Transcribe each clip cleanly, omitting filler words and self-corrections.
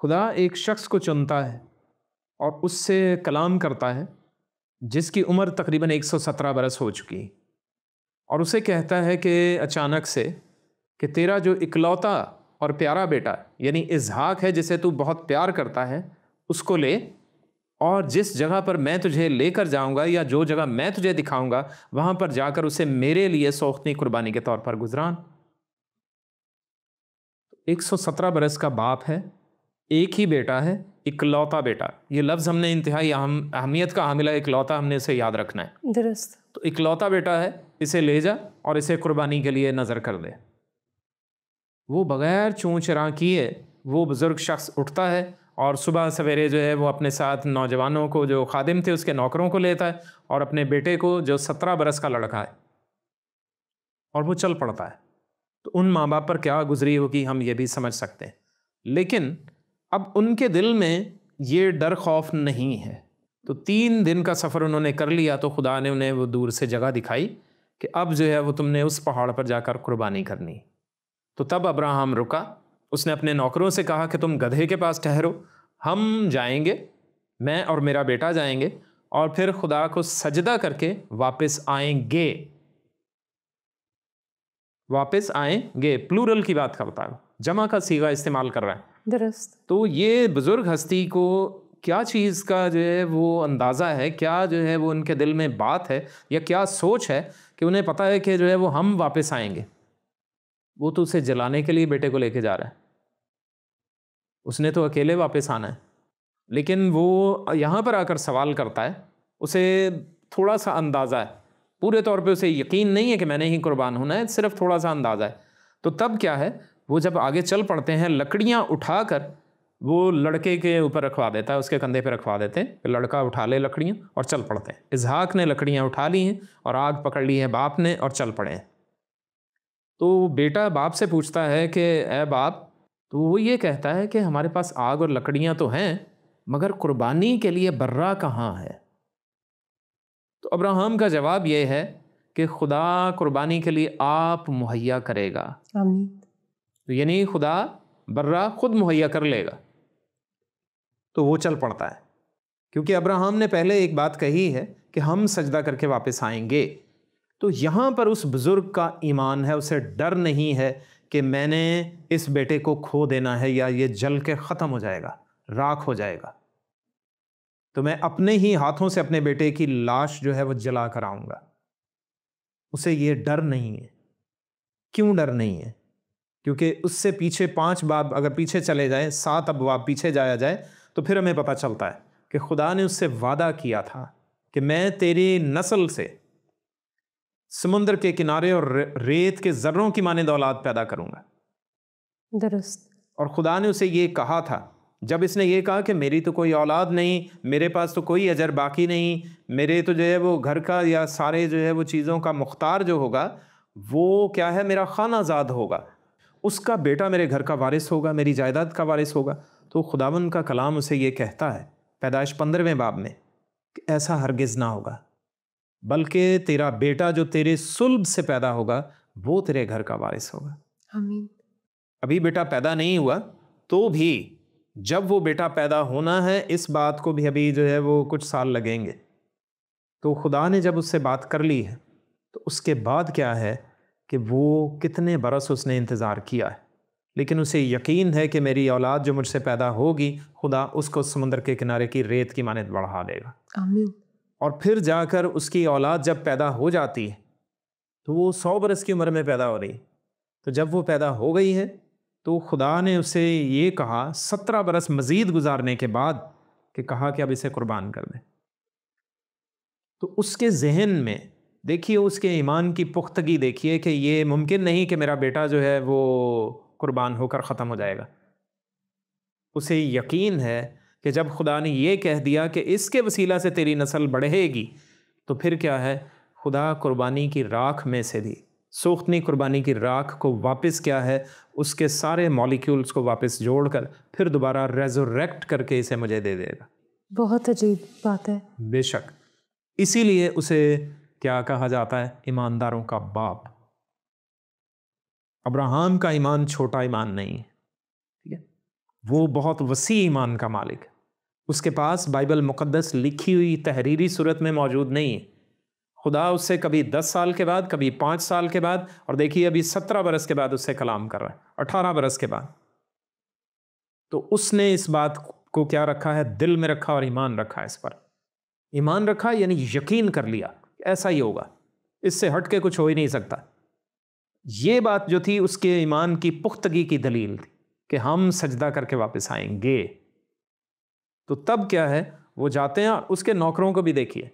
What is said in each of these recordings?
خدا ایک شخص کو چنتا ہے اور اس سے کلام کرتا ہے جس کی عمر تقریباً 117 برس ہو چکی، اور اسے کہتا ہے کہ اچانک سے کہ تیرا جو اکلوتا اور پیارا بیٹا یعنی اسحاق ہے جسے تو بہت پیار کرتا ہے، اس کو لے، اور جس جگہ پر میں تجھے لے کر جاؤں گا یا جو جگہ میں تجھے دکھاؤں گا وہاں پر جا کر اسے میرے لیے سوختنی قربانی کے طور پر گزران۔ 117 برس کا باپ ہے، ایک ہی بیٹا ہے، اکلوتا بیٹا۔ یہ لفظ ہم نے انتہائی اہمیت کا حامل ہے، اکلوتا، ہم نے اسے یاد رکھنا ہے۔ درست۔ تو اکلوتا بیٹا ہے، اسے لے جا اور اسے قربانی کے لیے نظر کر دے۔ وہ بغیر چوں چراں کیے وہ بزرگ شخص اٹھتا ہے اور صبح سویرے جو ہے وہ اپنے ساتھ نوجوانوں کو، جو خادم تھے اس کے نوکروں کو لیتا ہے، اور اپنے بیٹے کو جو 17 برس کا لڑکا ہے، اور وہ چل پڑتا ہے۔ تو ان ماں باپ پر کیا گزری ہوگی ہم یہ بھی سمجھ سکتے ہیں، لیکن اب ان کے دل میں یہ ڈر خوف نہیں ہے۔ تو 3 دن کا سفر انہوں نے کر لیا تو خدا نے انہیں وہ دور سے جگہ دکھائی کہ اب جو ہے وہ تم نے اس پہاڑ پر جا کر قربانی کرنی۔ تو تب ابراہم رکا، اس نے اپنے نوکروں سے کہا کہ تم گدھے کے پاس ٹھہرو، ہم جائیں گے، میں اور میرا بیٹا جائیں گے، اور پھر خدا کو سجدہ کر کے واپس آئیں گے۔ واپس آئیں گے، پلورل کی بات کرتا ہے، جمع کا صیغہ استعمال کر رہا ہے۔ درست۔ تو یہ بزرگ ہستی کو کیا چیز کا جو ہے وہ اندازہ ہے، کیا جو ہے وہ ان کے دل میں بات ہے یا کیا سوچ ہے کہ انہیں پتہ ہے کہ جو ہے وہ ہم واپس آئیں گے۔ وہ تو اسے جلانے کے لیے بیٹے کو لے کے جا رہا ہے، اس نے تو اکیلے واپس آنا ہے، لیکن وہ یہاں پر آ کر سوال کرتا ہے، اسے تھوڑا سا اندازہ ہے، پورے طور پہ اسے یقین نہیں ہے کہ میں نے ہی قربان ہونا ہے، صرف تھوڑا سا اندازہ ہے۔ تو تب کیا ہے، وہ جب آگے چل پڑتے ہیں، لکڑیاں اٹھا کر وہ لڑکے کے اوپر رکھوا دیتا ہے، اس کے کندھے پہ رکھوا دیتے ہیں کہ لڑکا اٹھا لے لکڑیاں، اور چل پڑتے ہیں۔ اسحاق نے لکڑیاں اٹھا لی ہیں اور آگ پکڑ لی ہے باپ نے، اور چل پڑے ہیں۔ تو بیٹا باپ سے پوچھتا ہے کہ اے باپ، تو وہ یہ کہتا ہے کہ ہمارے پاس آگ اور لکڑیاں تو ہیں، مگر قربانی کے لیے برا کہاں ہے؟ تو ابراہیم کا جواب یہ ہے کہ خدا قربانی کے لیے آپ مہیا کرے گا۔ آمین۔ یعنی خدا برا خود مہیا کر لے گا۔ تو وہ چل پڑتا ہے، کیونکہ ابراہیم نے پہلے ایک بات کہی ہے کہ ہم سجدہ کر کے واپس آئیں گے۔ تو یہاں پر اس بزرگ کا ایمان ہے، اسے ڈر نہیں ہے کہ میں نے اس بیٹے کو کھو دینا ہے یا یہ جل کے ختم ہو جائے گا، راکھ ہو جائے گا، تو میں اپنے ہی ہاتھوں سے اپنے بیٹے کی لاش جو ہے وہ جلا کر آؤں گا۔ اسے یہ ڈر نہیں ہے۔ کیوں ڈر نہیں ہے؟ کیونکہ اس سے پیچھے 5 باب اگر پیچھے چلے جائیں، 7 ابواب پیچھے جایا جائے تو پھر ہمیں پتہ چلتا ہے کہ خدا نے اس سے وعدہ کیا تھا کہ میں تیری نسل سے سمندر کے کنارے اور ریت کے ذروں کی مانند اولاد پیدا کروں گا۔ درست۔ اور خدا نے اسے یہ کہا تھا، جب اس نے یہ کہا کہ میری تو کوئی اولاد نہیں، میرے پاس تو کوئی اجر باقی نہیں، میرے تو جو ہے وہ گھر کا یا سارے جو ہے وہ چیزوں کا مختار جو ہوگا وہ کیا ہے، میرا خانہ زاد ہوگا، اس کا بیٹا میرے گھر کا وارث ہوگا، میری جائیداد کا وارث ہوگا۔ تو خداوند کا کلام اسے یہ کہتا ہے پیدائش 15ویں باب میں کہ ایسا ہرگز نہ ہوگا، بلکہ تیرا بیٹا جو تیرے صلب سے پیدا ہوگا وہ تیرے گھر کا وارث ہوگا۔ آمین۔ ابھی بیٹا پیدا نہیں ہوا، تو بھی جب وہ بیٹا پیدا ہونا ہے اس بات کو بھی ابھی جو ہے وہ کچھ سال لگیں گے۔ تو خدا نے جب اس سے بات کر لی ہے تو اس کے بعد کیا ہے کہ وہ کتنے برس اس نے انتظار کیا ہے، لیکن اسے یقین ہے کہ میری اولاد جو مجھ سے پیدا ہوگی خدا اس کو سمندر کے کنارے کی ریت کی مانند بڑھا دے گا۔ آمین۔ اور پھر جا کر اس کی اولاد جب پیدا ہو جاتی ہے تو وہ 100 برس کی عمر میں پیدا ہو رہی ہے۔ تو جب وہ پیدا ہو گئی ہے تو خدا نے اسے یہ کہا 17 برس مزید گزارنے کے بعد کہ کہا کہ اب اسے قربان کر دیں۔ تو اس کے ذہن میں دیکھیے، اس کے ایمان کی پختگی دیکھیے کہ یہ ممکن نہیں کہ میرا بیٹا جو ہے وہ قربان ہو کر ختم ہو جائے گا۔ اسے یقین ہے کہ جب خدا نے یہ کہہ دیا کہ اس کے وسیلہ سے تیری نسل بڑھے گی، تو پھر کیا ہے، خدا قربانی کی راکھ میں سے بھی، سوختنی قربانی کی راکھ کو واپس کیا ہے، اس کے سارے مالیکیولز کو واپس جوڑ کر پھر دوبارہ ریزوریکٹ کر کے اسے مجھے دے دے گا۔ بہت عجیب بات ہے۔ بے شک، اسی لیے اسے کیا کہا جاتا ہے، ایمانداروں کا باپ۔ ابراہیم کا ایمان چھوٹا ایمان نہیں ہے، ٹھیک ہے، وہ بہت وسیع ایمان کا مالک ہے. اس کے پاس بائبل مقدس لکھی ہوئی تحریری صورت میں موجود نہیں ہے. خدا اس سے کبھی 10 سال کے بعد، کبھی 5 سال کے بعد، اور دیکھیے ابھی 17 برس کے بعد اس سے کلام کر رہا ہے، 18 برس کے بعد. تو اس نے اس بات کو کیا رکھا ہے؟ دل میں رکھا اور ایمان رکھا ہے. اس پر ایمان رکھا یعنی یقین کر لیا ایسا ہی ہوگا، اس سے ہٹ کے کچھ ہو ہی نہیں سکتا. یہ بات جو تھی اس کے ایمان کی پختگی کی دلیل تھی کہ ہم سجدہ کر کے واپس آئیں گے. تو تب کیا ہے، وہ جاتے ہیں. اس کے نوکروں کو بھی دیکھیے،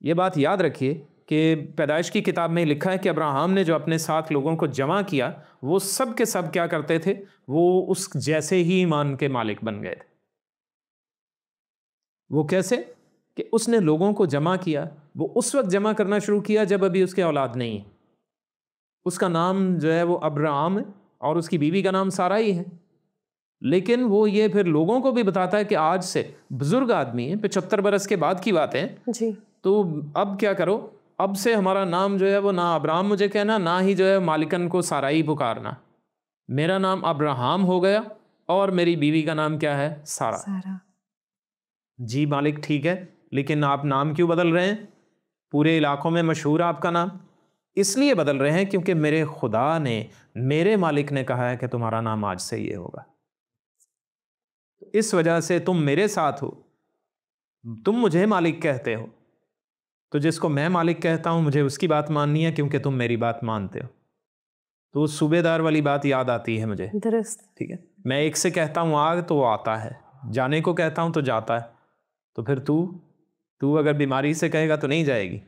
یہ بات یاد رکھیے کہ پیدائش کی کتاب میں لکھا ہے کہ ابراہیم نے جو اپنے ساتھ لوگوں کو جمع کیا، وہ سب کے سب کیا کرتے تھے؟ وہ اس جیسے ہی ایمان کے مالک بن گئے تھے. وہ کیسے؟ کہ اس نے لوگوں کو جمع کیا. وہ اس وقت جمع کرنا شروع کیا جب ابھی اس کے اولاد نہیں ہے. اس کا نام جو ہے وہ ابراہیم ہے اور اس کی بیوی کا نام سارہ ہی ہے. لیکن وہ یہ پھر لوگوں کو بھی بتاتا ہے کہ آج سے بزرگ آدمی ہے، 75 برس کے بعد کی بات ہے جی، تو اب کیا کرو، اب سے ہمارا نام جو ہے وہ نہ ابراہیم مجھے کہنا، نہ ہی جو ہے مالکن کو سارائی پکارنا. میرا نام ابراہیم ہو گیا اور میری بیوی کا نام کیا ہے؟ سارہ. جی مالک ٹھیک ہے، لیکن آپ نام کیوں بدل رہے ہیں؟ پورے علاقوں میں مشہور آپ کا نام. اس لیے بدل رہے ہیں کیونکہ میرے خدا نے، میرے مالک نے کہا ہے کہ تمہارا نام آج سے یہ ہوگا. اس وجہ سے تم میرے ساتھ ہو، تم مجھے مالک کہتے ہو، تو جس کو میں مالک کہتا ہوں مجھے اس کی بات ماننی ہے کیونکہ تم میری بات مانتے ہو. تو وہ صوبے دار والی بات یاد آتی ہے مجھے. درست. ٹھیک ہے، میں ایک سے کہتا ہوں آ تو وہ آتا ہے، جانے کو کہتا ہوں تو جاتا ہے. تو پھر تو اگر بیماری سے کہے گا تو نہیں جائے گی.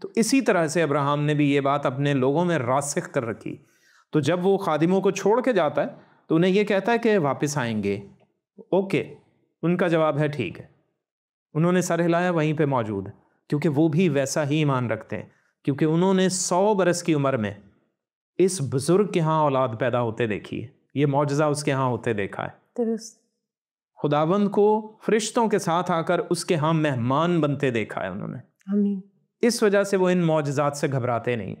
تو اسی طرح سے ابراہیم نے بھی یہ بات اپنے لوگوں میں راسخ کر رکھی. تو جب وہ خادموں کو چھوڑ کے جاتا ہے تو انہیں یہ کہتا ہے کہ واپس آئیں گے. اوکے، ان کا جواب ہے ٹھیک ہے. انہوں نے سر ہلایا، وہیں پہ موجود ہے، کیونکہ وہ بھی ویسا ہی ایمان رکھتے ہیں، کیونکہ انہوں نے 100 برس کی عمر میں اس بزرگ کے ہاں اولاد پیدا ہوتے دیکھی ہے. یہ معجزہ اس کے ہاں ہوتے دیکھا ہے. درست. خداوند کو فرشتوں کے ساتھ آ کر اس کے ہاں مہمان بنتے دیکھا ہے انہوں نے. آمین. اس وجہ سے وہ ان معجزات سے گھبراتے نہیں.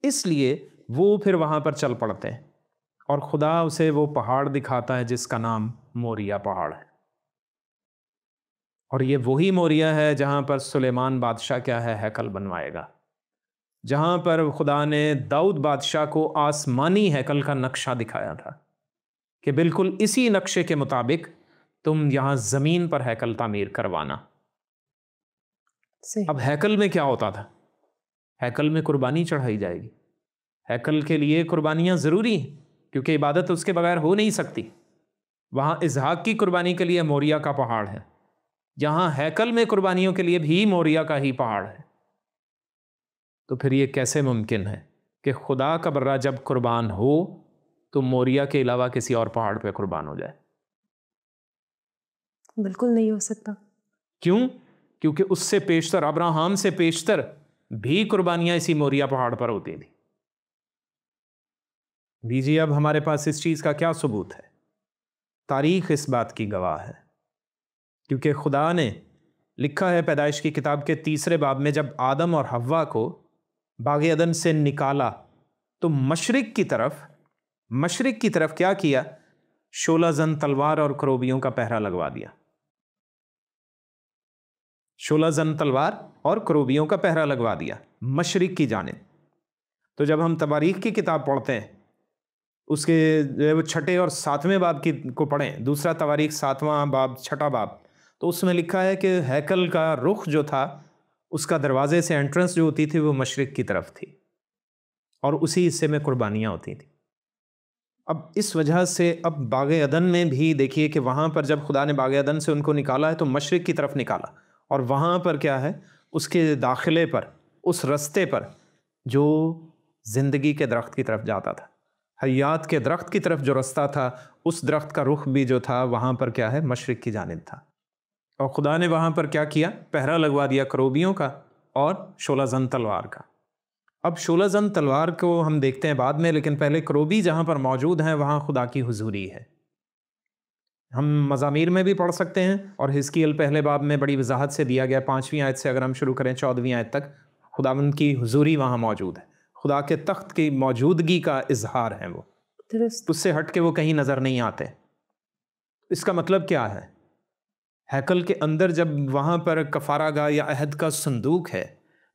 اس لیے وہ پھر وہاں پر چل پڑتے ہیں اور خدا اسے وہ پہاڑ دکھاتا ہے جس کا نام موریا پہاڑ ہے. اور یہ وہی موریا ہے جہاں پر سلیمان بادشاہ کیا ہے؟ ہیکل بنوائے گا. جہاں پر خدا نے داؤد بادشاہ کو آسمانی ہیکل کا نقشہ دکھایا تھا کہ بالکل اسی نقشے کے مطابق تم یہاں زمین پر ہیکل تعمیر کروانا. صحیح. اب ہیکل میں کیا ہوتا تھا؟ ہیکل میں قربانی چڑھائی جائے گی. ہیکل کے لیے قربانیاں ضروری ہیں کیونکہ عبادت اس کے بغیر ہو نہیں سکتی. وہاں اسحاق کی قربانی کے لیے موریا کا پہاڑ ہے، یہاں ہیکل میں قربانیوں کے لیے بھی موریا کا ہی پہاڑ ہے. تو پھر یہ کیسے ممکن ہے کہ خدا کا بندہ جب قربان ہو تو موریا کے علاوہ کسی اور پہاڑ پہ قربان ہو جائے؟ بالکل نہیں ہو سکتا. کیوں؟ کیونکہ اس سے پیشتر، ابراہیم سے پیشتر بھی قربانیاں اسی موریا پہاڑ پر ہوتی تھیں. دیجیے اب ہمارے پاس اس چیز کا کیا ثبوت ہے؟ تاریخ اس بات کی گواہ ہے، کیونکہ خدا نے لکھا ہے پیدائش کی کتاب کے 3 باب میں، جب آدم اور حوا کو باغ عدن سے نکالا تو مشرق کی طرف کیا کیا؟ 16 زن تلوار اور کروبیوں کا پہرا لگوا دیا. 16 زن تلوار اور کروبیوں کا پہرا لگوا دیا مشرق کی جانب. تو جب ہم تواریخ کی کتاب پڑھتے ہیں، اس کے 6 اور 7ویں باب کو پڑھیں، دوسرا تواریخ 7واں باب 6 باب، تو اس میں لکھا ہے کہ ہیکل کا رخ جو تھا، اس کا دروازے سے انٹرنس جو ہوتی تھی وہ مشرق کی طرف تھی اور اسی حصے میں قربانیاں ہوتی تھیں. اب اس وجہ سے اب باغ عدن میں بھی دیکھیے کہ وہاں پر جب خدا نے باغ عدن سے ان کو نکالا ہے تو مشرق کی طرف نکالا، اور وہاں پر کیا ہے؟ اس کے داخلے پر، اس رستے پر جو زندگی کے درخت کی طرف جاتا تھا، حیات کے درخت کی طرف جو رستہ تھا، اس درخت کا رخ بھی جو تھا وہاں پر کیا ہے؟ مشرق کی جانب تھا. اور خدا نے وہاں پر کیا کیا؟ پہرا لگوا دیا کروبیوں کا اور 16 زن تلوار کا. اب 16 زن تلوار کو ہم دیکھتے ہیں بعد میں، لیکن پہلے کروبی جہاں پر موجود ہیں وہاں خدا کی حضوری ہے. ہم مزامیر میں بھی پڑھ سکتے ہیں، اور حزقیل پہلے باب میں بڑی وضاحت سے دیا گیا. 5ویں آیت سے اگر ہم شروع کریں 14ویں آیت تک، خداوند کی حضوری وہاں موجود ہے. خدا کے تخت کی موجودگی کا اظہار ہے وہ، درست. اس سے ہٹ کے وہ کہیں نظر نہیں آتے. اس کا مطلب کیا ہے؟ ہیکل کے اندر جب وہاں پر کفارہ گاہ یا عہد کا صندوق ہے،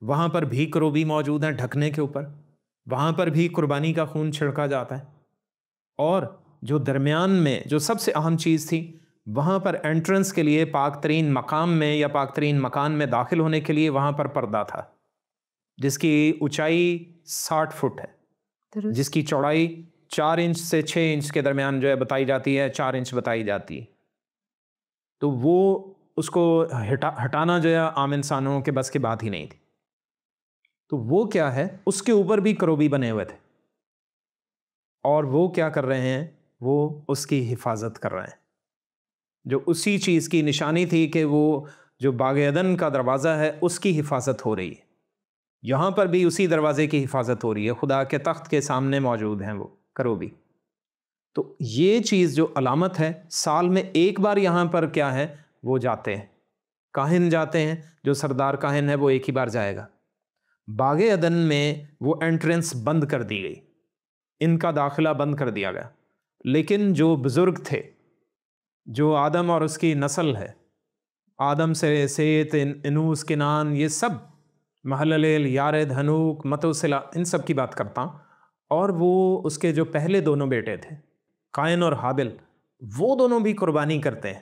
وہاں پر بھی کروبی موجود ہیں ڈھکنے کے اوپر، وہاں پر بھی قربانی کا خون چھڑکا جاتا ہے، اور جو درمیان میں جو سب سے اہم چیز تھی، وہاں پر انٹرنس کے لیے پاک ترین مقام میں یا پاک ترین مکان میں داخل ہونے کے لیے وہاں پر پردہ تھا، جس کی اونچائی 60 فٹ ہے، جس کی چوڑائی 4 انچ سے 6 انچ کے درمیان جو ہے بتائی جاتی ہے، 4 انچ بتائی جاتی ہے۔ تو وہ اس کو ہٹانا جو ہے عام انسانوں کے بس کی بات ہی نہیں تھی۔ تو وہ کیا ہے، اس کے اوپر بھی کروبی بنے ہوئے تھے، اور وہ کیا کر رہے ہیں، وہ اس کی حفاظت کر رہے ہیں، جو اسی چیز کی نشانی تھی کہ وہ جو باغ عدن کا دروازہ ہے اس کی حفاظت ہو رہی ہے، یہاں پر بھی اسی دروازے کی حفاظت ہو رہی ہے، خدا کے تخت کے سامنے موجود ہیں وہ کروبی۔ تو یہ چیز جو علامت ہے، سال میں ایک بار یہاں پر کیا ہے، وہ جاتے ہیں، کاہن جاتے ہیں، جو سردار کاہن ہے وہ ایک ہی بار جائے گا۔ باغ عدن میں وہ انٹرنس بند کر دی گئی، ان کا داخلہ بند کر دیا گیا، لیکن جو بزرگ تھے، جو آدم اور اس کی نسل ہے، آدم سے سیت، انوس، کنان، یہ سب، مہللیل، یارد، ہنوک، متوسلا، ان سب کی بات کرتا ہوں، اور وہ اس کے جو پہلے دونوں بیٹے تھے، قائن اور حابل، وہ دونوں بھی قربانی کرتے ہیں۔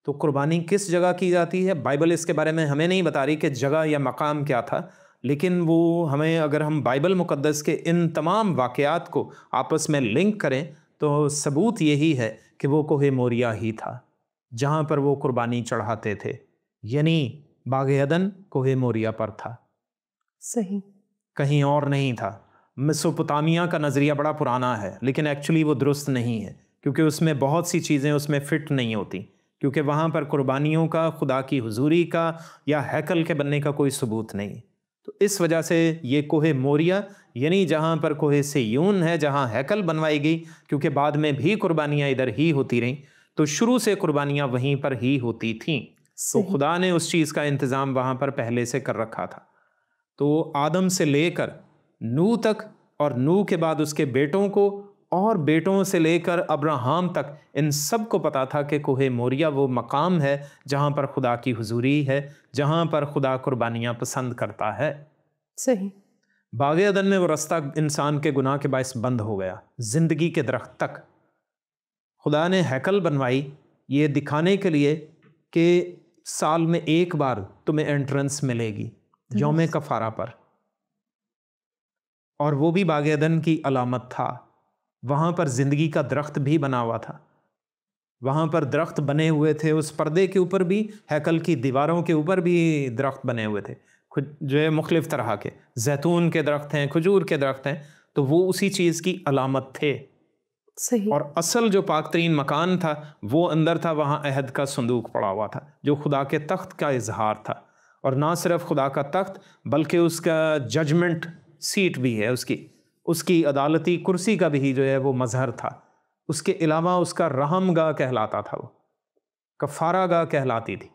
تو قربانی کس جگہ کی جاتی ہے، بائبل اس کے بارے میں ہمیں نہیں بتا رہی کہ جگہ یا مقام کیا تھا، لیکن وہ ہمیں، اگر ہم بائبل مقدس کے ان تمام واقعات کو آپس میں لنک کریں تو ثبوت یہی ہے کہ وہ کوہ موریا ہی تھا جہاں پر وہ قربانی چڑھاتے تھے، یعنی باغ عدن کوہ موریا پر تھا، صحیح، کہیں اور نہیں تھا۔ میسوپوتامیہ کا نظریہ بڑا پرانا ہے، لیکن ایکچولی وہ درست نہیں ہے، کیونکہ اس میں بہت سی چیزیں اس میں فٹ نہیں ہوتی، کیونکہ وہاں پر قربانیوں کا، خدا کی حضوری کا یا ہیکل کے بننے کا کوئی ثبوت نہیں۔ تو اس وجہ سے یہ کوہ موریا، یعنی جہاں پر کوہ سیون ہے، جہاں ہیکل بنوائی گئی، کیونکہ بعد میں بھی قربانیاں ادھر ہی ہوتی رہیں، تو شروع سے قربانیاں وہیں پر ہی ہوتی تھیں، تو خدا نے اس چیز کا انتظام وہاں پر پہلے سے کر رکھا تھا۔ تو آدم سے لے کر نوح تک، اور نوح کے بعد اس کے بیٹوں کو، اور بیٹوں سے لے کر ابراہام تک، ان سب کو پتا تھا کہ کوہ موریا وہ مقام ہے جہاں پر خدا کی حضوری ہے، جہاں پر خدا قربانیاں پسند کرتا ہے۔ صحیح۔ باغ عدن میں وہ رستہ انسان کے گناہ کے باعث بند ہو گیا، زندگی کے درخت تک۔ خدا نے ہیکل بنوائی یہ دکھانے کے لیے کہ سال میں ایک بار تمہیں انٹرنس ملے گی، یوم کفارہ پر، اور وہ بھی باغ عدن کی علامت تھا۔ وہاں پر زندگی کا درخت بھی بنا ہوا تھا، وہاں پر درخت بنے ہوئے تھے، اس پردے کے اوپر بھی، ہیکل کی دیواروں کے اوپر بھی درخت بنے ہوئے تھے، جو ہے مختلف طرح کے، زیتون کے درخت ہیں، کھجور کے درخت ہیں، تو وہ اسی چیز کی علامت تھے۔ صحیح۔ اور اصل جو پاک ترین مکان تھا وہ اندر تھا، وہاں عہد کا صندوق پڑا ہوا تھا، جو خدا کے تخت کا اظہار تھا، اور نہ صرف خدا کا تخت بلکہ اس کا ججمنٹ سیٹ بھی ہے، اس کی عدالتی کرسی کا بھی جو ہے وہ مظہر تھا۔ اس کے علاوہ اس کا رحم گاہ کہلاتا تھا، وہ کفارہ گاہ کہلاتی تھی۔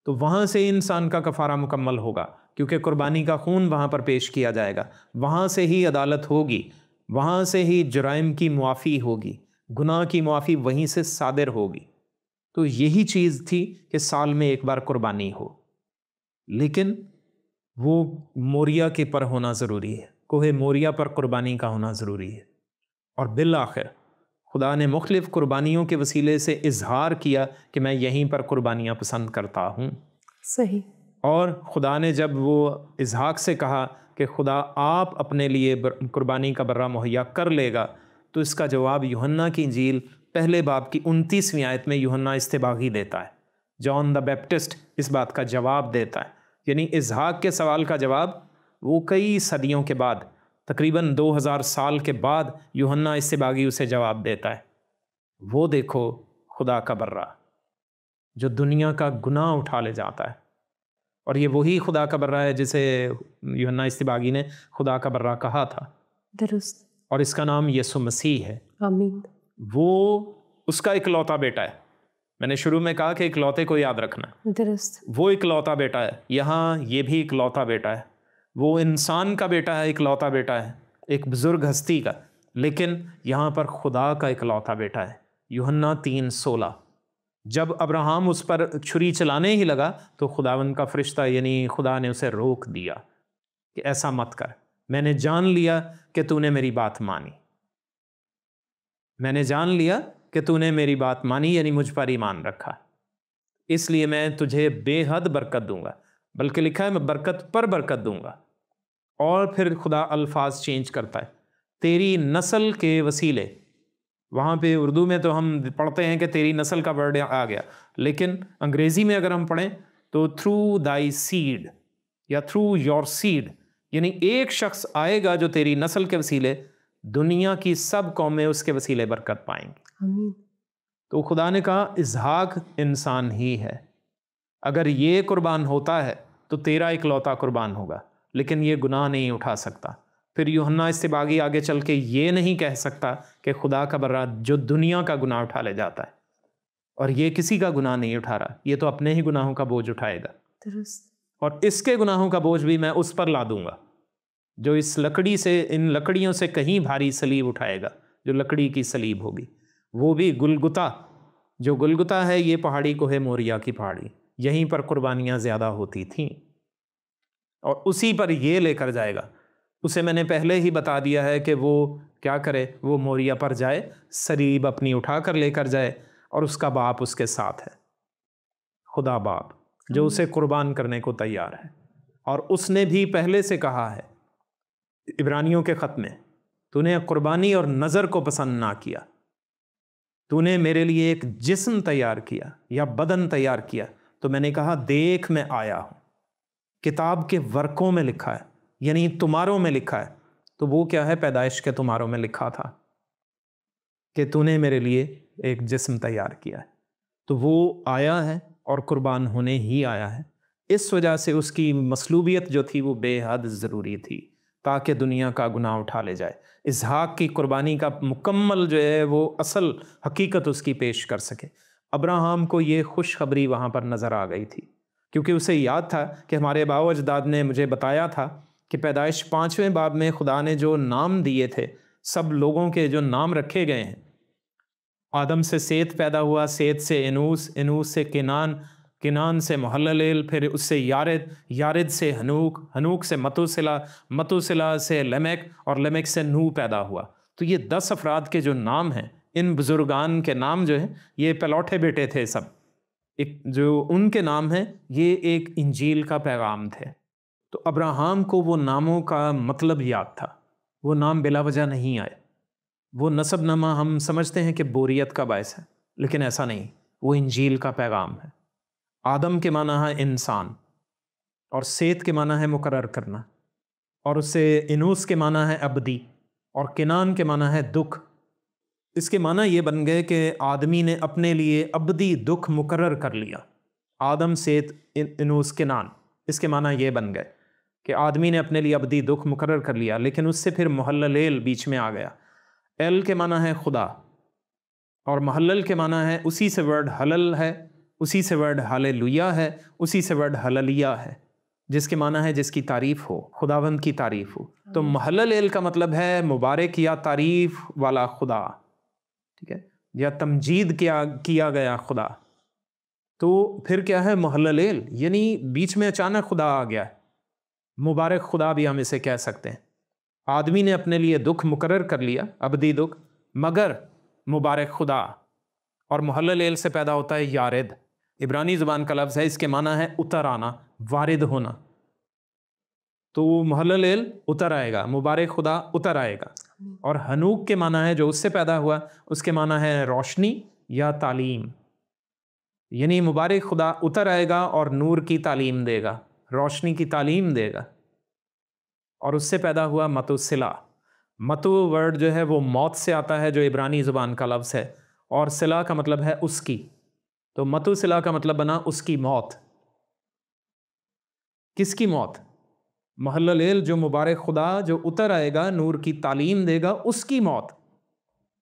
تو وہاں سے انسان کا کفارہ مکمل ہوگا، کیونکہ قربانی کا خون وہاں پر پیش کیا جائے گا، وہاں سے ہی عدالت ہوگی، وہاں سے ہی جرائم کی معافی ہوگی، گناہ کی معافی وہیں سے صادر ہوگی۔ تو یہی چیز تھی کہ سال میں ایک بار قربانی ہو، لیکن وہ موریا کے پر ہونا ضروری ہے، کوہ موریا پر قربانی کا ہونا ضروری ہے۔ اور بالآخر خدا نے مختلف قربانیوں کے وسیلے سے اظہار کیا کہ میں یہیں پر قربانیاں پسند کرتا ہوں۔ صحیح۔ اور خدا نے جب وہ اسحاق سے کہا کہ خدا آپ اپنے لیے قربانی کا برہ مہیا کر لے گا، تو اس کا جواب یوحنا کی انجیل پہلے باب کی 29ویں آیت میں یوحنا استباغی دیتا ہے، جان دا بیپٹسٹ اس بات کا جواب دیتا ہے، یعنی اسحاق کے سوال کا جواب وہ کئی صدیوں کے بعد، تقریباً 2000 سال کے بعد یوحنا استباغی اسے جواب دیتا ہے۔ وہ دیکھو خدا کا برہ جو دنیا کا گناہ اٹھا لے جاتا ہے، اور یہ وہی خدا کا برہ ہے جسے یوحنا استباغی نے خدا کا برہ کہا تھا، درست، اور اس کا نام یسوع مسیح ہے۔ آمین۔ وہ اس کا اکلوتا بیٹا ہے، میں نے شروع میں کہا کہ اکلوتے کو یاد رکھنا، درست، وہ اکلوتا بیٹا ہے، یہاں یہ بھی اکلوتا بیٹا ہے، وہ انسان کا بیٹا ہے، اکلوتا بیٹا ہے، ایک بزرگ ہستی کا، لیکن یہاں پر خدا کا اکلوتا بیٹا ہے، یوحنا 3:16۔ جب ابراہیم اس پر چھری چلانے ہی لگا تو خداوند کا فرشتہ یعنی خدا نے اسے روک دیا کہ ایسا مت کر، میں نے جان لیا کہ تو نے میری بات مانی، میں نے جان لیا کہ تو نے میری بات مانی، یعنی مجھ پر ایمان رکھا، اس لیے میں تجھے بے حد برکت دوں گا، بلکہ لکھا ہے میں برکت پر برکت دوں گا۔ اور پھر خدا الفاظ چینج کرتا ہے، تیری نسل کے وسیلے۔ وہاں پہ اردو میں تو ہم پڑھتے ہیں کہ تیری نسل کا ورڈ آ گیا، لیکن انگریزی میں اگر ہم پڑھیں تو تھرو دائی سیڈ یا تھرو یور سیڈ، یعنی ایک شخص آئے گا جو تیری نسل کے وسیلے دنیا کی سب قومیں اس کے وسیلے برکت پائیں گی۔ تو خدا نے کہا اسحاق انسان ہی ہے، اگر یہ قربان ہوتا ہے تو تیرا اکلوتا قربان ہوگا، لیکن یہ گناہ نہیں اٹھا سکتا۔ پھر یوحنا اس سے باغی آگے چل کے یہ نہیں کہہ سکتا کہ خدا کا برا جو دنیا کا گناہ اٹھا لے جاتا ہے، اور یہ کسی کا گناہ نہیں اٹھا رہا، یہ تو اپنے ہی گناہوں کا بوجھ اٹھائے گا، اور اس کے گناہوں کا بوجھ بھی میں اس پر لا دوں گا جو اس لکڑی سے، ان لکڑیوں سے کہیں بھاری صلیب اٹھائے گا، جو لکڑی کی صلیب ہوگی، وہ بھی گلگتا۔ جو گلگتا ہے یہ پہاڑی کوہ موریا کی پہاڑی، یہیں پر قربانیاں زیادہ ہوتی تھیں، اور اسی پر یہ لے کر جائے گا۔ اسے میں نے پہلے ہی بتا دیا ہے کہ وہ کیا کرے، وہ موریا پر جائے، صلیب اپنی اٹھا کر لے کر جائے، اور اس کا باپ اس کے ساتھ ہے، خدا باپ جو اسے قربان کرنے کو تیار ہے۔ اور اس نے بھی پہلے سے کہا ہے عبرانیوں کے خط میں، تو نے قربانی اور نظر کو پسند نہ کیا، تو نے میرے لیے ایک جسم تیار کیا یا بدن تیار کیا، تو میں نے کہا دیکھ میں آیا ہوں۔ کتاب کے ورقوں میں لکھا ہے، یعنی تمہاروں میں لکھا ہے، تو وہ کیا ہے؟ پیدائش کے تمہاروں میں لکھا تھا کہ تو نے میرے لیے ایک جسم تیار کیا ہے، تو وہ آیا ہے اور قربان ہونے ہی آیا ہے۔ اس وجہ سے اس کی مصلوبیت جو تھی وہ بے حد ضروری تھی تاکہ دنیا کا گناہ اٹھا لے جائے۔ اسحاق کی قربانی کا مکمل جو ہے وہ اصل حقیقت اس کی پیش کر سکے۔ ابراہیم کو یہ خوشخبری وہاں پر نظر آ گئی تھی، کیونکہ اسے یاد تھا کہ ہمارے آباء و اجداد نے مجھے بتایا تھا کہ پیدائش 5ویں باب میں خدا نے جو نام دیے تھے، سب لوگوں کے جو نام رکھے گئے ہیں، آدم سے سیت پیدا ہوا، سیت سے انوس، انوس سے کنان، کنان سے محللیل، پھر اس سے یارد، یارد سے ہنوک، ہنوک سے متوسلا، متوسلا سے لمک، اور لمک سے نو پیدا ہوا۔ تو یہ 10 افراد کے جو نام ہیں، ان بزرگان کے نام جو ہیں، یہ پلوٹھے بیٹے تھے سب، جو ان کے نام ہیں یہ ایک انجیل کا پیغام تھے۔ تو ابراہیم کو وہ ناموں کا مطلب یاد تھا، وہ نام بلا وجہ نہیں آئے۔ وہ نسب نامہ ہم سمجھتے ہیں کہ بوریت کا باعث ہے، لیکن ایسا نہیں، وہ انجیل کا پیغام ہے۔ آدم کے معنی ہے انسان، اور سیت کے معنی ہے مقرر کرنا، اور اس سے انوس کے معنی ہے ابدی، اور کنان کے معنی ہے دکھ۔ اس کے معنی یہ بن گئے کہ آدمی نے اپنے لیے ابدی دکھ مقرر کر لیا۔ آدم، سیت، انوس، کنان، اس کے معنی یہ بن گئے کہ آدمی نے اپنے لیے ابدی دکھ مقرر کر لیا، لیکن اس سے پھر محللیل بیچ میں آ گیا۔ ایل کے معنی ہے خدا، اور محلل کے معنی ہے اسی سے ورڈ حلل ہے، اسی سے ورڈ ہاللویہ ہے، اسی سے ورڈ ہللیہ ہے، جس کے معنی ہے جس کی تعریف ہو، خداوند کی تعریف ہو۔ تو محللیل کا مطلب ہے مبارک یا تعریف والا خدا، ٹھیک ہے، یا تمجید کیا گیا خدا۔ تو پھر کیا ہے محللیل؟ یعنی بیچ میں اچانک خدا آ گیا ہے، مبارک خدا بھی ہم اسے کہہ سکتے ہیں۔ آدمی نے اپنے لیے دکھ مقرر کر لیا، ابدی دکھ، مگر مبارک خدا، اور محللیل سے پیدا ہوتا ہے یارد، عبرانی زبان کا لفظ ہے، اس کے معنی ہے اتر آنا، وارد ہونا۔ تو محللیل اتر آئے گا، مبارک خدا اتر آئے گا۔ اور ہنوک کے معنی ہے جو اس سے پیدا ہوا، اس کے معنی ہے روشنی یا تعلیم، یعنی مبارک خدا اتر آئے گا اور نور کی تعلیم دے گا، روشنی کی تعلیم دے گا۔ اور اس سے پیدا ہوا متوسلا۔ متو ورڈ جو ہے وہ موت سے آتا ہے، جو عبرانی زبان کا لفظ ہے، اور سلا کا مطلب ہے اس کی، تو متوسلا کا مطلب بنا اس کی موت۔ کس کی موت؟ محللیل جو مبارک خدا جو اتر آئے گا، نور کی تعلیم دے گا، اس کی موت۔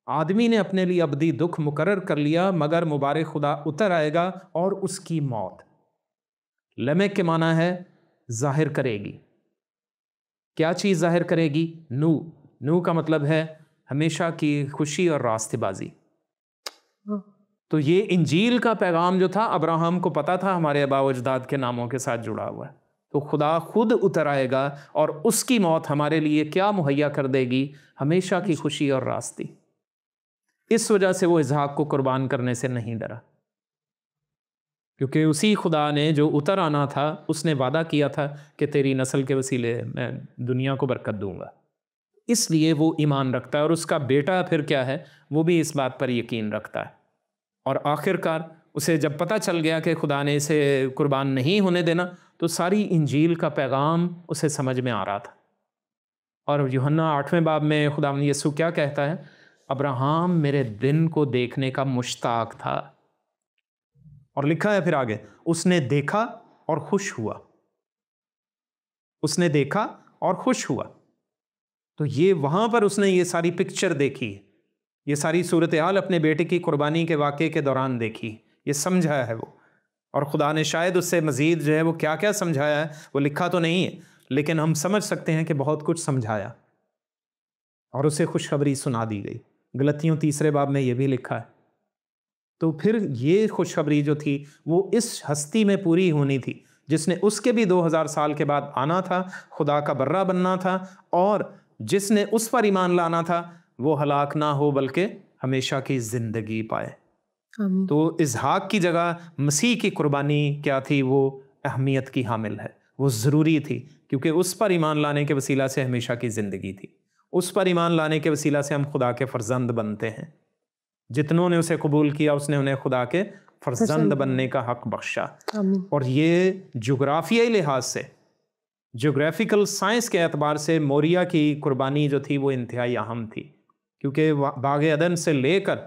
آدمی نے اپنے لیے ابدی دکھ مقرر کر لیا، مگر مبارک خدا اتر آئے گا اور اس کی موت۔ لمک کے معنی ہے ظاہر کرے گی۔ کیا چیز ظاہر کرے گی؟ نو۔ نو کا مطلب ہے ہمیشہ کی خوشی اور راستہ بازی۔ تو یہ انجیل کا پیغام جو تھا ابراہم کو پتا تھا ہمارے آباء و اجداد کے ناموں کے ساتھ جڑا ہوا ہے، تو خدا خود اتر آئے گا اور اس کی موت ہمارے لیے کیا مہیا کر دے گی؟ ہمیشہ کی خوشی اور راستی۔ اس وجہ سے وہ اسحاق کو قربان کرنے سے نہیں ڈرا، کیونکہ اسی خدا نے جو اتر آنا تھا اس نے وعدہ کیا تھا کہ تیری نسل کے وسیلے میں دنیا کو برکت دوں گا، اس لیے وہ ایمان رکھتا ہے، اور اس کا بیٹا پھر کیا ہے، وہ بھی اس بات پر یقین رکھتا ہے۔ اور آخر کار اسے جب پتہ چل گیا کہ خدا نے اسے قربان نہیں ہونے دینا، تو ساری انجیل کا پیغام اسے سمجھ میں آ رہا تھا۔ اور یوحنا 8ویں باب میں خداوند یسوع کیا کہتا ہے؟ ابراہم میرے دن کو دیکھنے کا مشتاق تھا، اور لکھا ہے پھر آگے، اس نے دیکھا اور خوش ہوا، اس نے دیکھا اور خوش ہوا۔ تو یہ وہاں پر اس نے یہ ساری پکچر دیکھی، یہ ساری صورتحال اپنے بیٹے کی قربانی کے واقعے کے دوران دیکھی، یہ سمجھا ہے وہ، اور خدا نے شاید اس سے مزید جو ہے وہ کیا کیا سمجھایا ہے وہ لکھا تو نہیں ہے، لیکن ہم سمجھ سکتے ہیں کہ بہت کچھ سمجھایا، اور اسے خوشخبری سنا دی گئی۔ غلطیوں 3 باب میں یہ بھی لکھا ہے۔ تو پھر یہ خوشخبری جو تھی وہ اس ہستی میں پوری ہونی تھی جس نے اس کے بھی 2000 سال کے بعد آنا تھا، خدا کا برہ بننا تھا، اور جس نے اس پر ایمان لانا تھا وہ ہلاک نہ ہو بلکہ ہمیشہ کی زندگی پائے۔ تو اسحاق کی جگہ مسیح کی قربانی کیا تھی؟ وہ اہمیت کی حامل ہے، وہ ضروری تھی، کیونکہ اس پر ایمان لانے کے وسیلہ سے ہمیشہ کی زندگی تھی، اس پر ایمان لانے کے وسیلہ سے ہم خدا کے فرزند بنتے ہیں۔ جتنوں نے اسے قبول کیا اس نے انہیں خدا کے فرزند بننے کا حق بخشا۔ اور یہ جغرافیائی لحاظ سے، جغرافیکل سائنس کے اعتبار سے موریہ کی قربانی جو تھی وہ انتہائی اہم تھی، کیونکہ باغ عدن سے لے کر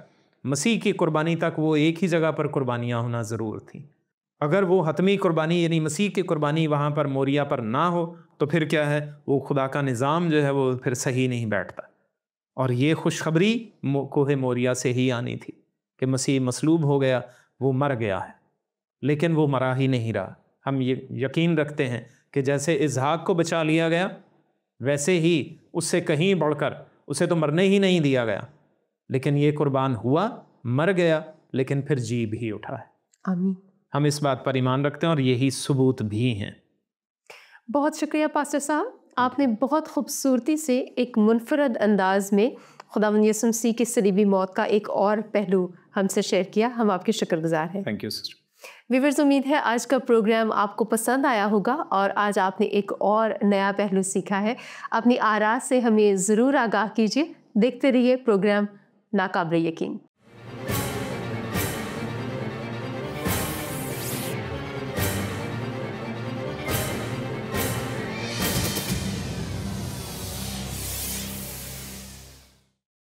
مسیح کی قربانی تک وہ ایک ہی جگہ پر قربانیاں ہونا ضرور تھیں۔ اگر وہ حتمی قربانی یعنی مسیح کی قربانی وہاں پر موریہ پر نہ ہو تو پھر کیا ہے، وہ خدا کا نظام جو ہے وہ پھر صحیح نہیں بیٹھتا۔ اور یہ خوشخبری کوہ موریہ سے ہی آنی تھی کہ مسیح مصلوب ہو گیا، وہ مر گیا ہے، لیکن وہ مرا ہی نہیں رہا۔ ہم یہ یقین رکھتے ہیں کہ جیسے اسحاق کو بچا لیا گیا ویسے ہی اس سے کہیں بڑھ کر اسے تو مرنے ہی نہیں دیا گیا، لیکن یہ قربان ہوا، مر گیا، لیکن پھر جی بھی اٹھا ہے۔ آمین۔ ہم اس بات پر ایمان رکھتے ہیں اور یہی ثبوت بھی ہیں۔ بہت شکریہ پاسٹر صاحب، آپ نے بہت خوبصورتی سے ایک منفرد انداز میں خداوند یسوع مسیح کی صلیبی موت کا ایک اور پہلو ہم سے شیئر کیا، ہم آپ کے شکر گزار ہیں۔ Thank you sister. ویورز، امید ہے آج کا پروگرام آپ کو پسند آیا ہوگا اور آج آپ نے ایک اور نیا پہلو سیکھا ہے۔ اپنی آراء سے ہمیں ضرور آگاہ کیجیے، دیکھتے رہیے پروگرام ناقابل یقین۔